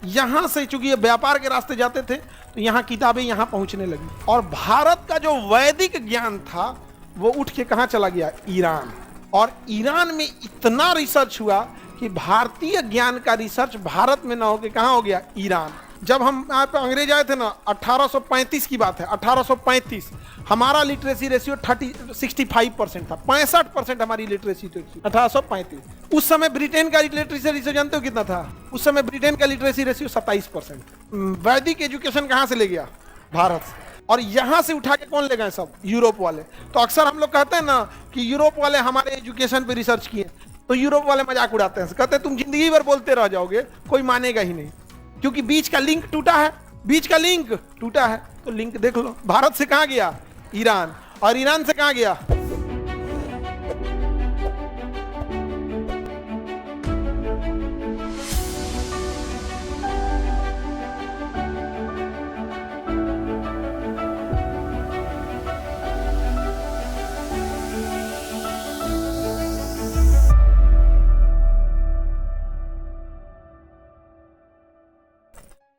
यहां से चूंकि ये व्यापार के रास्ते जाते थे तो यहाँ किताबें यहाँ पहुंचने लगी और भारत का जो वैदिक ज्ञान था वो उठ के कहाँ चला गया, ईरान। और ईरान में इतना रिसर्च हुआ कि भारतीय ज्ञान का रिसर्च भारत में ना होके कहाँ हो गया, ईरान। जब हम यहाँ पे अंग्रेज आए थे ना, 1835 की बात है, 1835 हमारा लिटरेसी रेशियो 65% था, 65% हमारी लिटरेसी थी 1835। उस समय ब्रिटेन का लिटरेसी रेशियो जानते हो कितना था? उस समय ब्रिटेन का लिटरेसी रेशियो 27%। वैदिक एजुकेशन कहाँ से ले गया, भारत से। और यहां से उठा के कौन ले गए, सब यूरोप वाले। तो अक्सर हम लोग कहते हैं ना कि यूरोप वाले हमारे एजुकेशन पे रिसर्च किए, तो यूरोप वाले मजाक उड़ाते हैं, कहते हैं तुम जिंदगी भर बोलते रह जाओगे, कोई मानेगा ही नहीं, क्योंकि बीच का लिंक टूटा है, बीच का लिंक टूटा है। तो लिंक देख लो, भारत से कहां गया, ईरान, और ईरान से कहां गया,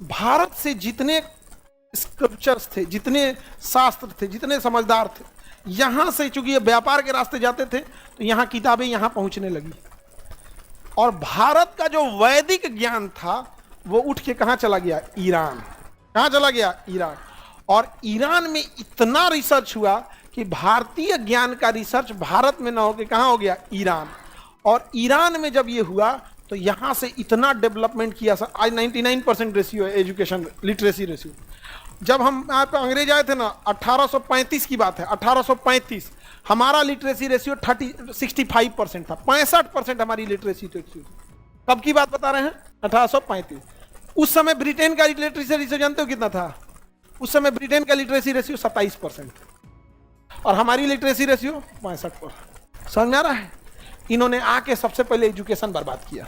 भारत से जितने स्क्रिप्चर्स थे, जितने शास्त्र थे, जितने समझदार थे, यहां से चूंकि ये व्यापार के रास्ते जाते थे तो यहाँ किताबें यहाँ पहुंचने लगी और भारत का जो वैदिक ज्ञान था वो उठ के कहाँ चला गया, ईरान। कहाँ चला गया, ईरान। और ईरान में इतना रिसर्च हुआ कि भारतीय ज्ञान का रिसर्च भारत में ना होके कहाँ हो गया, ईरान। और ईरान में जब ये हुआ तो यहां से इतना डेवलपमेंट किया सर, आज 99% रेशियो है एजुकेशन लिटरेसी रेशियो। जब हम यहाँ पे अंग्रेज आए थे ना, 1835 की बात है, 1835 हमारा लिटरेसी रेशियो 65% था, 65% हमारी लिटरेसी रेशियो। कब की बात बता रहे हैं, 1835। उस समय ब्रिटेन का लिटरेसी रेशियो जानते हो कितना था? उस समय ब्रिटेन का लिटरेसी रेशियो 27% और हमारी लिटरेसी रेशियो 65%। समझ में आ रहा है? इन्होंने आके सबसे पहले एजुकेशन बर्बाद किया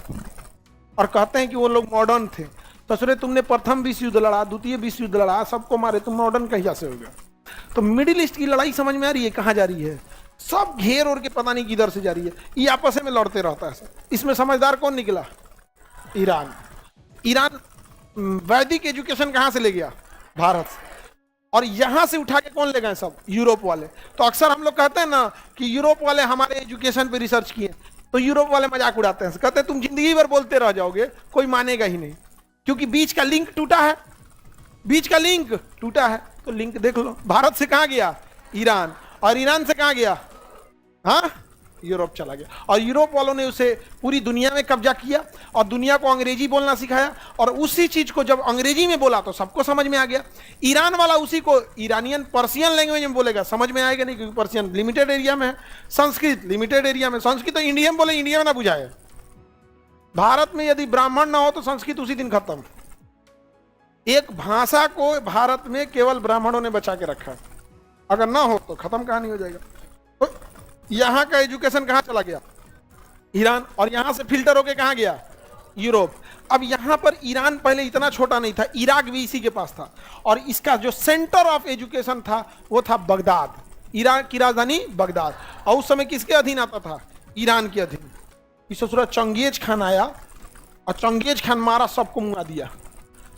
और कहते हैं कि वो लोग मॉडर्न थे। तो सोचे तुमने प्रथम विश्व युद्ध लड़ा, द्वितीय विश्व युद्ध लड़ा, सबको मारे, तुम मॉडर्न कहीं से हो गया? तो मिडिल ईस्ट की लड़ाई समझ में आ रही है कहाँ जा रही है? सब घेर और के पता नहीं किधर से जा रही है, ये आपस में लड़ते रहता है। इसमें समझदार कौन निकला, ईरान। ईरान वैदिक एजुकेशन कहाँ से ले गया, भारत से। और यहां से उठा के कौन ले गए, सब यूरोप वाले। तो अक्सर हम लोग कहते हैं ना कि यूरोप वाले हमारे एजुकेशन पे रिसर्च किए, तो यूरोप वाले मजाक उड़ाते हैं, कहते हैं तुम जिंदगी भर बोलते रह जाओगे, कोई मानेगा ही नहीं, क्योंकि बीच का लिंक टूटा है, बीच का लिंक टूटा है। तो लिंक देख लो, भारत से कहां गया, ईरान, और ईरान से कहां गया, हाँ, यूरोप चला गया। और यूरोप वालों ने उसे पूरी दुनिया में कब्जा किया और दुनिया को अंग्रेजी बोलना सिखाया, और उसी चीज को जब अंग्रेजी में बोला तो सबको समझ में आ गया। ईरान वाला उसी को ईरानियन पर्शियन लैंग्वेज में बोलेगा, समझ में आएगा नहीं, क्योंकि पर्शियन लिमिटेड एरिया में है, संस्कृत लिमिटेड एरिया में। संस्कृत तो इंडिया में बोले, इंडिया में ना बुझाए। भारत में यदि ब्राह्मण ना हो तो संस्कृत उसी दिन खत्म। एक भाषा को भारत में केवल ब्राह्मणों ने बचा के रखा है, अगर ना हो तो खत्म कहानी हो जाएगा। तो यहां का एजुकेशन कहां चला गया, ईरान, और यहां से फिल्टर होके कहां गया, यूरोप। अब यहां पर ईरान पहले इतना छोटा नहीं था, इराक भी इसी के पास था, और इसका जो सेंटर ऑफ एजुकेशन था वो था बगदाद, इराक की राजधानी बगदाद। और उस समय किसके अधीन आता था, ईरान के अधीन। इस ससुरा चंगेज खान आया और चंगेज खान मारा, सबको मुआ दिया,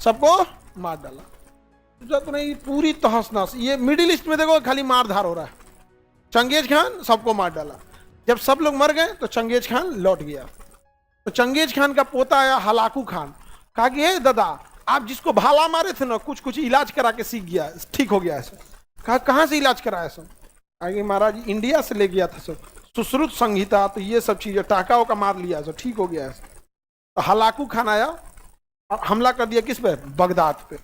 सबको मार डाला। तो नहीं, पूरी तहस नहस। ये मिडिल ईस्ट में देखो खाली मारधार हो रहा है। चंगेज खान सबको मार डाला। जब सब लोग मर गए तो चंगेज खान लौट गया। तो चंगेज खान का पोता आया हलाकू खान, कहा कि हे दादा, आप जिसको भाला मारे थे ना, कुछ कुछ इलाज करा के सीख गया, ठीक हो गया ऐसा। कहा कहाँ से इलाज कराया सब? आगे महाराज इंडिया से ले गया था सब, सुश्रुत संहिता, तो ये सब चीजें टाका का मार लिया, सब ठीक हो गया ऐसा। तो हलाकू खान आया और हमला कर दिया किस पे, बगदाद पे।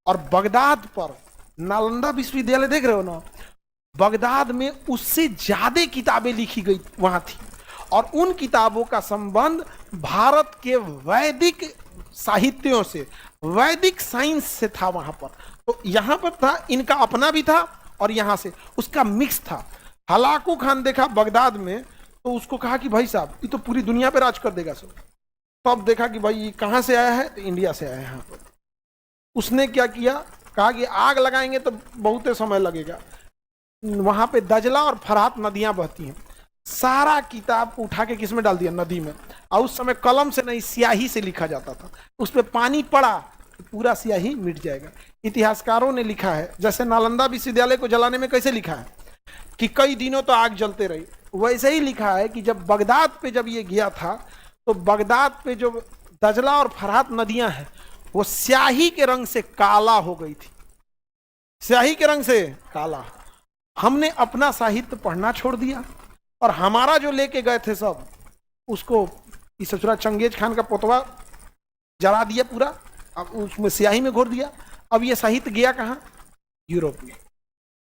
और बगदाद पर नालंदा विश्वविद्यालय देख रहे हो ना, बगदाद में उससे ज्यादा किताबें लिखी गई वहां थी, और उन किताबों का संबंध भारत के वैदिक साहित्यों से, वैदिक साइंस से था वहां पर। तो यहां पर था, इनका अपना भी था और यहां से उसका मिक्स था। हलाकू खान देखा बगदाद में, तो उसको कहा कि भाई साहब, ये तो पूरी दुनिया पे राज कर देगा सब। तब देखा कि भाई ये कहां से आया है, तो इंडिया से आया है। यहाँ पर उसने क्या किया, कहा कि आग लगाएंगे तो बहुत समय लगेगा। वहां पे दजला और फरात नदियां बहती हैं, सारा किताब उठा के किसमें डाल दिया? नदी में। और उस समय कलम से नहीं, स्याही से लिखा जाता था। उस पर पानी पड़ा तो पूरा स्याही मिट जाएगा। इतिहासकारों ने लिखा है, जैसे नालंदा विश्वविद्यालय को जलाने में कैसे लिखा है कि कई दिनों तो आग जलते रही, वैसे ही लिखा है कि जब बगदाद पे जब ये गया था तो बगदाद पे जो दजला और फरात नदियां हैं वो स्याही के रंग से काला हो गई थी, स्याही के रंग से काला। हमने अपना साहित्य पढ़ना छोड़ दिया और हमारा जो लेके गए थे सब उसको इस ससुरा चंगेज खान का पोतवा जला दिया पूरा, अब उसमें स्याही में घोर दिया। अब ये साहित्य गया कहाँ? यूरोप में।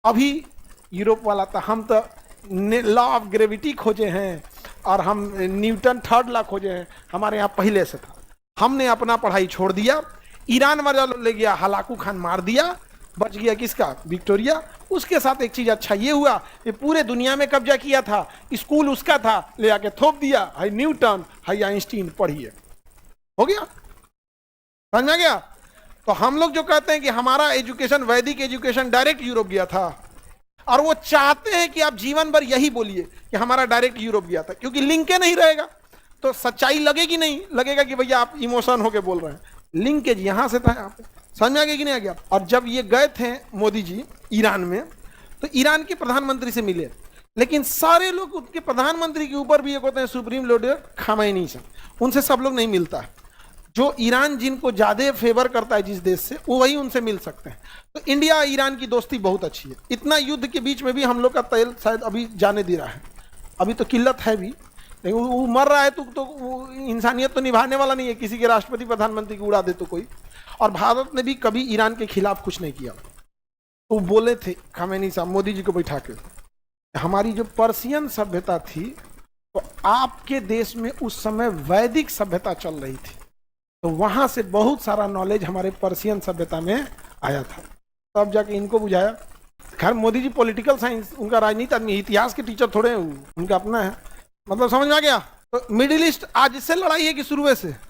अभी यूरोप वाला था, हम तो लॉ ऑफ ग्रेविटी खोजे हैं और हम न्यूटन थर्ड लॉ खोजे हैं, हमारे यहाँ पहले से था। हमने अपना पढ़ाई छोड़ दिया। ईरान वाला ले गया, हलाकू खान मार दिया, बच गया किसका? विक्टोरिया। उसके साथ एक चीज अच्छा ये हुआ कि पूरे दुनिया में कब्जा किया था, स्कूल उसका था, ले आके थोप दिया, हाई न्यूटन हाई आइंस्टीन पढ़िए, हो गया। समझ में आ गया? तो हम लोग जो कहते हैं कि हमारा एजुकेशन, वैदिक एजुकेशन डायरेक्ट यूरोप गया था, और वो चाहते हैं कि आप जीवन भर यही बोलिए कि हमारा डायरेक्ट यूरोप गया था, क्योंकि लिंक नहीं रहेगा तो सच्चाई लगेगी नहीं, लगेगा कि भैया आप इमोशन होके बोल रहे हैं। लिंकेज यहां से था, यहाँ पे। समझ में आ गया कि नहीं आ गया? और जब ये गए थे मोदी जी ईरान में, तो ईरान के प्रधानमंत्री से मिले, लेकिन सारे लोग उनके प्रधानमंत्री के ऊपर भी एक होते हैं सुप्रीम लीडर खामेनी से, उनसे सब लोग नहीं मिलता है। जो ईरान जिनको ज्यादा फेवर करता है जिस देश से, वो वही उनसे मिल सकते हैं। तो इंडिया ईरान की दोस्ती बहुत अच्छी है। इतना युद्ध के बीच में भी हम लोग का तेल शायद अभी जाने दे रहा है, अभी तो किल्लत है भी, लेकिन वो मर रहा है तो वो इंसानियत तो निभाने वाला नहीं है, किसी के राष्ट्रपति प्रधानमंत्री को उड़ा दे तो कोई। और भारत ने भी कभी ईरान के खिलाफ कुछ नहीं किया। तो बोले थे खामेनी साहब मोदी जी को बैठा के, हमारी जो पर्शियन सभ्यता थी तो आपके देश में उस समय वैदिक सभ्यता चल रही थी, तो वहां से बहुत सारा नॉलेज हमारे पर्शियन सभ्यता में आया था। तब जाके इनको बुझाया। खैर मोदी जी पॉलिटिकल साइंस, उनका राजनीति आदमी, इतिहास के टीचर थोड़े हैं, उनका अपना है। मतलब समझ में आ गया? तो मिडिल ईस्ट आज इससे लड़ाई है कि शुरू से